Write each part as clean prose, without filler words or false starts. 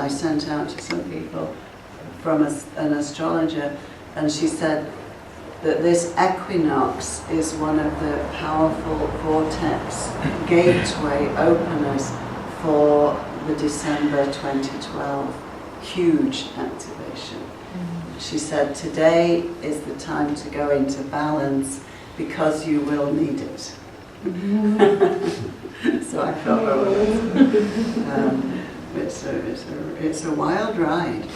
I sent out to some people from an astrologer, and she said that this equinox is one of the powerful vortex gateway openers for the December 2012 huge activation. She said today is the time to go into balance because you will need it. So I thought, it's a wild ride.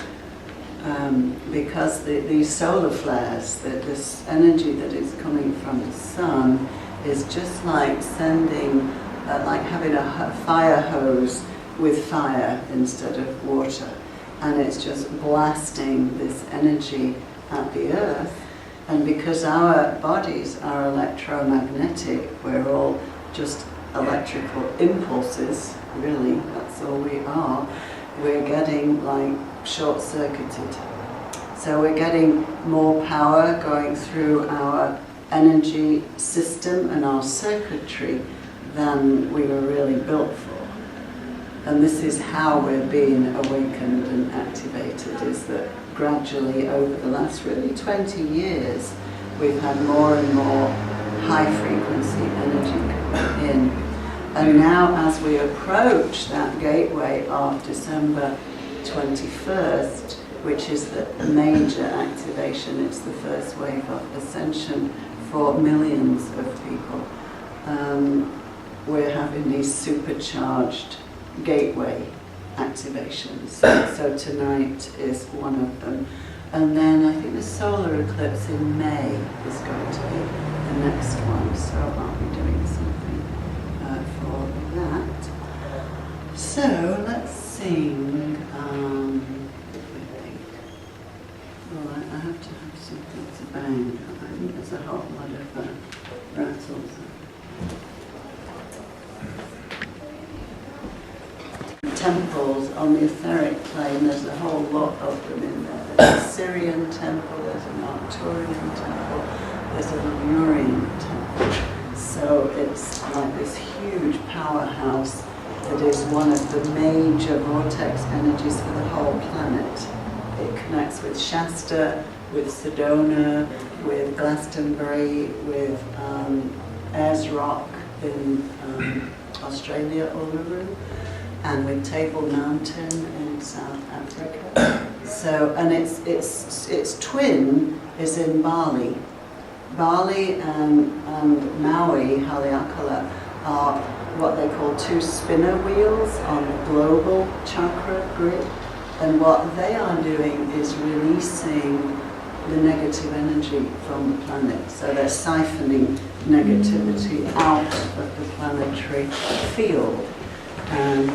Because these solar flares, this energy that is coming from the sun is just like sending, like having a fire hose with fire instead of water. And it's just blasting this energy at the earth. And because our bodies are electromagnetic, we're all just electrical impulses, really, that's all we are, we're getting like short-circuited. So we're getting more power going through our energy system and our circuitry than we were really built for. And this is how we're being awakened and activated, is that gradually over the last really 20 years we've had more and more high-frequency energy coming in. And now as we approach that gateway of December 21st, which is the major activation, it's the first wave of ascension for millions of people, we're having these supercharged gateway activations. So tonight is one of them. And then I think the solar eclipse in May is going to be the next one, so I'll be doing something for that. So let's sing, I think. Well, I have to have something to bang. I think there's a whole lot of rattles. Temples on the etheric plane, there's a whole lot of them in there. There's a Syrian temple, there's an Arcturian temple, there's a Lemurian temple. So it's like this huge powerhouse that is one of the major vortex energies for the whole planet. It connects with Shasta, with Sedona, with Glastonbury, with Ayers Rock in Australia, Uluru, and with Table Mountain in South Africa. So, and its twin is in Bali. Bali and Maui, Haleakala, are what they call two spinner wheels on the global chakra grid. And what they are doing is releasing the negative energy from the planet. So they're siphoning negativity out of the planetary field. And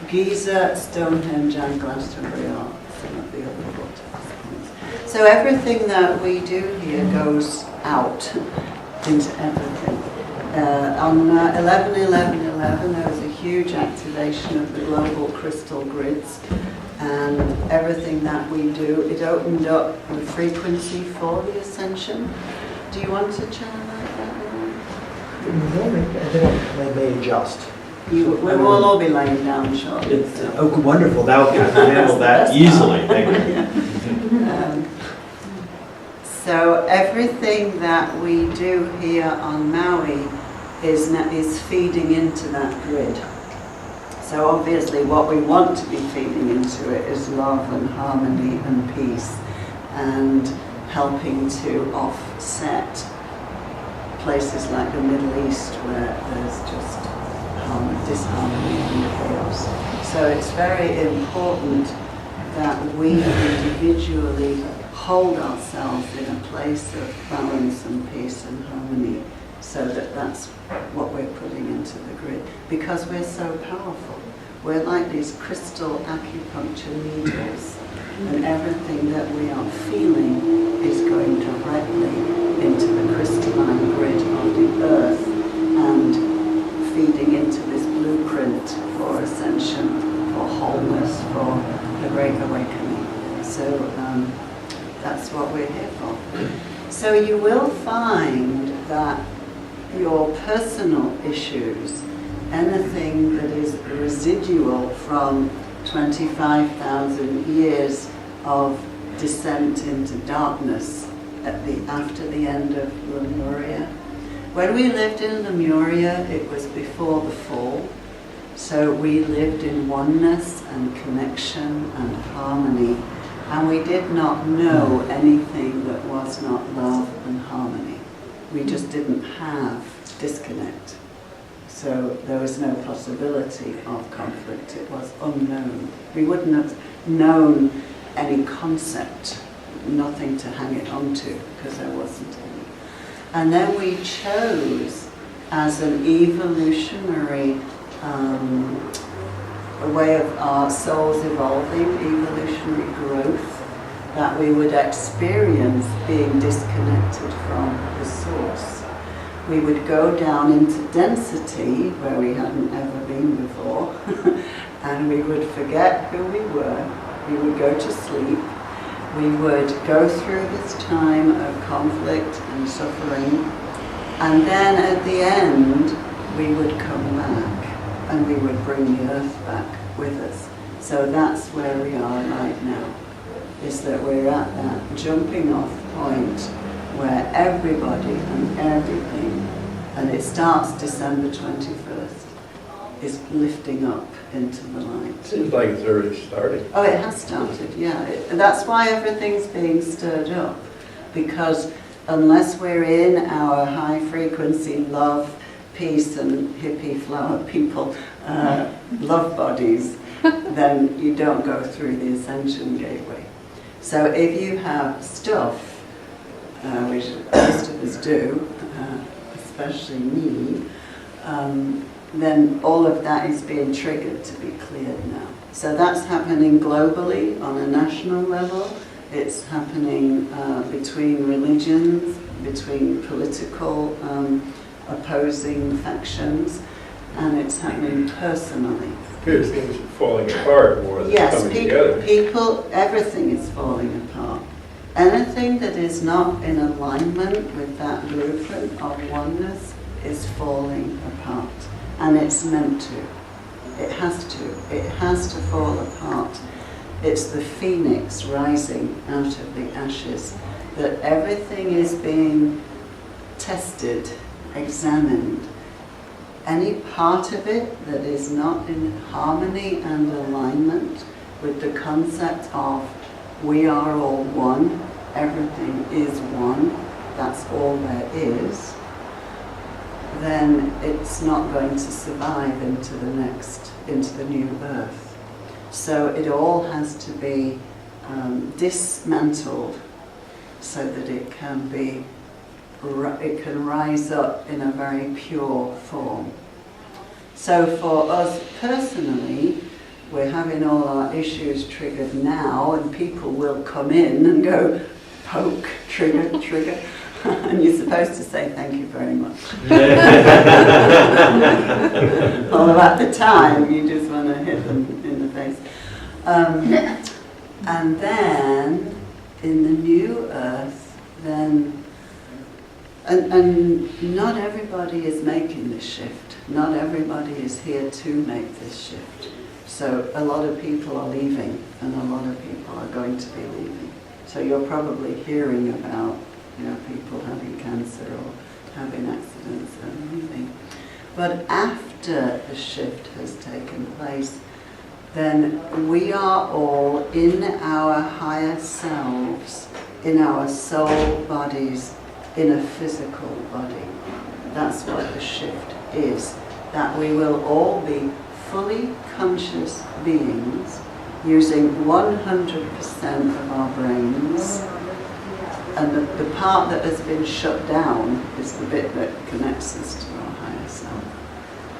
Giza, Stonehenge, and Glastonbury are some of the other vortex points. So everything that we do here goes out into everything. On 11/11/11, there was a huge activation of the global crystal grids, and everything that we do, it opened up the frequency for the ascension. Do you want to channel that? No, they may adjust. We will all be laying down shortly. Wonderful. That can handle that easily. Thank you. So everything that we do here on Maui is feeding into that grid. So obviously what we want to be feeding into it is love and harmony and peace, and helping to offset places like the Middle East where there's just disharmony and chaos. So it's very important that we individually hold ourselves in a place of balance and peace and harmony, so that that's what we're putting into the grid, because we're so powerful. We're like these crystal acupuncture needles, and everything that we are feeling is going directly into the crystalline grid of the earth and feeding into this blueprint for ascension, for wholeness, for the Great Awakening. So that's what we're here for. So you will find that your personal issues anything that is residual from 25,000 years of descent into darkness after the end of Lemuria. When we lived in Lemuria, it was before the fall, so we lived in oneness and connection and harmony, and we did not know anything that was not love and harmony. We just didn't have disconnect. So there was no possibility of conflict. It was unknown. We wouldn't have known any concept, nothing to hang it onto, because there wasn't any. And then we chose, as an evolutionary a way of our souls evolving, evolutionary growth, that we would experience being disconnected from the source. We would go down into density where we hadn't ever been before, and we would forget who we were. We would go to sleep. We would go through this time of conflict and suffering, and then at the end we would come back and we would bring the earth back with us. So that's where we are right now, is that we're at that jumping off point where everybody and everything, and it starts December 21st, is lifting up into the light. Seems like it's already starting. Oh, it has started, yeah. That's why everything's being stirred up, because unless we're in our high frequency love, peace and hippie flower people, love bodies, then you don't go through the ascension gateway. So if you have stuff, which most of us do, especially me, then all of that is being triggered to be cleared now. So that's happening globally on a national level. It's happening between religions, between political opposing factions, and it's happening personally. Appears things are falling apart more than coming together. People, everything is falling apart. Anything that is not in alignment with that blueprint of oneness is falling apart. And it's meant to. It has to. It has to fall apart. It's the phoenix rising out of the ashes. That everything is being tested, examined. Any part of it that is not in harmony and alignment with the concept of we are all one, everything is one, that's all there is, then it's not going to survive into the new earth. So it all has to be dismantled so that it can rise up in a very pure form. So for us personally, we're having all our issues triggered now, and people will come in and go, poke, trigger, trigger. And you're supposed to say thank you very much. Although at the time you just want to hit them in the face. And then in the new earth, then, and not everybody is making this shift. Not everybody is here to make this shift. So a lot of people are leaving, and a lot of people are going to be leaving. So you're probably hearing about people having cancer or having accidents and leaving. But after the shift has taken place, then we are all in our higher selves, in our soul bodies, in a physical body. That's what the shift is. That we will all be fully conscious beings using 100% of our brains. And the part that has been shut down is the bit that connects us to our higher self.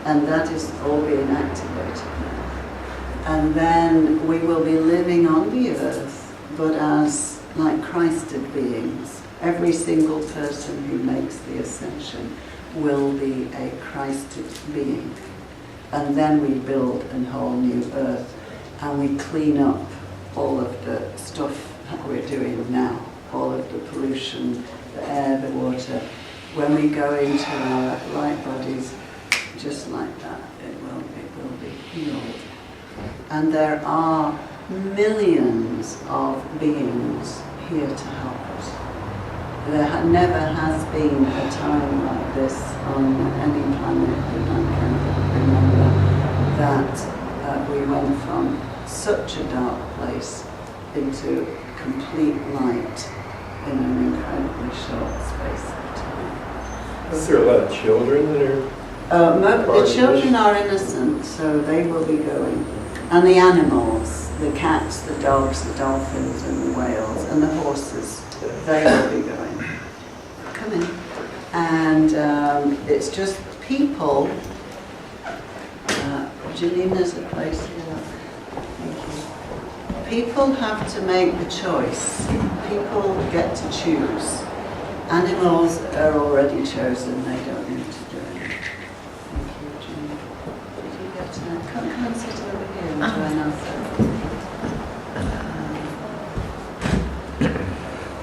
And that is all being activated now. And then we will be living on the earth, but as like Christed beings. Every single person who makes the ascension will be a Christed being. And then we build a whole new earth, and we clean up all of the stuff that we're doing now. All of the pollution, the air, the water. When we go into our light bodies, just like that, healed. And there are millions of beings here to help us. There never has been a time like this on any planet that I can remember that we went from such a dark place into complete light in an incredibly short space of time. Is there a lot of children that are? The children are innocent, so they will be going. And the animals, the cats, the dogs, the dolphins and the whales and the horses, they will be going. Come in. And it's just people. Janina's a place here. Thank you. People have to make the choice. People get to choose. Animals are already chosen, they don't need to do it. Thank you, Janina. Did you get to come and sit over here and join us?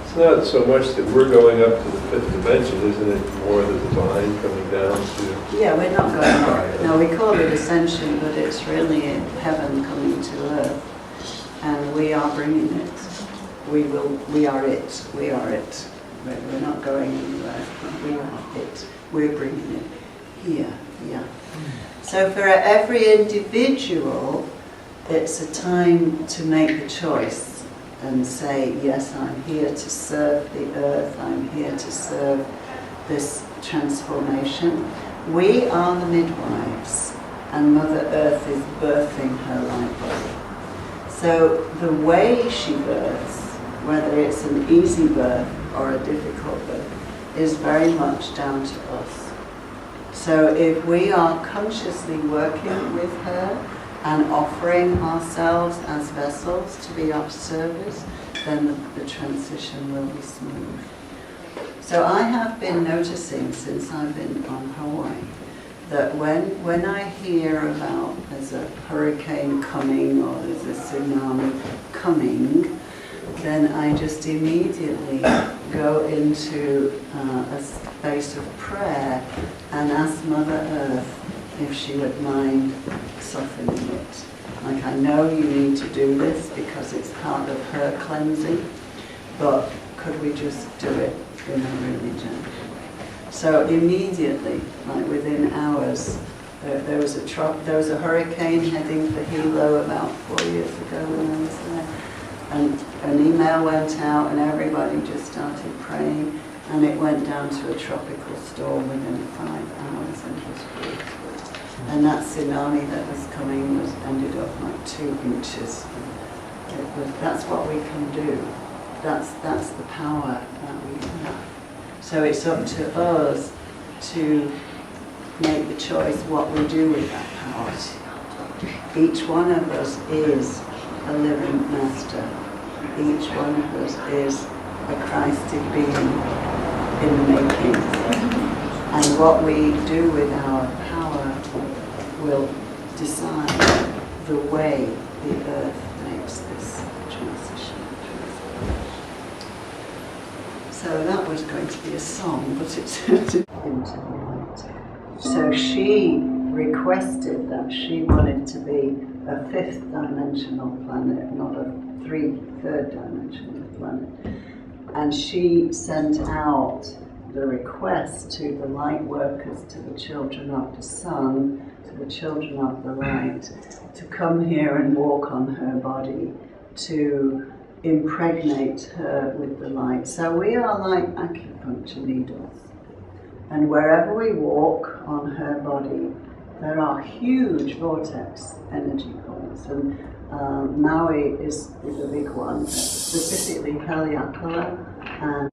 It's not so much that we're going up to the fifth dimension, isn't it more the divine coming down to? Yeah, we're not going up. No, we call it ascension, but it's really heaven coming to earth. And we are bringing it. We are it. We are it. We're not going anywhere. We are it. We're bringing it here. Yeah. So for every individual, it's a time to make the choice and say, yes, I'm here to serve the earth. I'm here to serve this transformation. We are the midwives, and Mother Earth is birthing her light body. So the way she births, whether it's an easy birth or a difficult birth, is very much down to us. So if we are consciously working with her and offering ourselves as vessels to be of service, then the transition will be smooth. So I have been noticing since I've been on Hawaii that when I hear about there's a hurricane coming or there's a tsunami coming, then I just immediately go into a space of prayer and ask Mother Earth if she would mind softening it. Like, I know you need to do this because it's part of her cleansing, but could we just do it in a really gentle way? So immediately, like within hours, there was a hurricane heading for Hilo about 4 years ago when I was there. And an email went out and everybody just started praying, and it went down to a tropical storm within 5 hours and it was beautiful. And that tsunami that was coming ended up like 2 inches. That's what we can do. That's the power that we have. So it's up to us to make the choice what we do with that power. Each one of us is a living master. Each one of us is a Christed being in the making. And what we do with our power will decide the way the earth makes this transition. So that was going to be a song, but it turned into light. So she requested that she wanted to be a 5th dimensional planet, not a 3rd dimensional planet. And she sent out the request to the light workers, to the children of the sun, to the children of the light, to come here and walk on her body, to impregnate her with the light. So we are like acupuncture needles. And wherever we walk on her body, there are huge vortex energy points. And Maui is a big one, specifically Haleakala and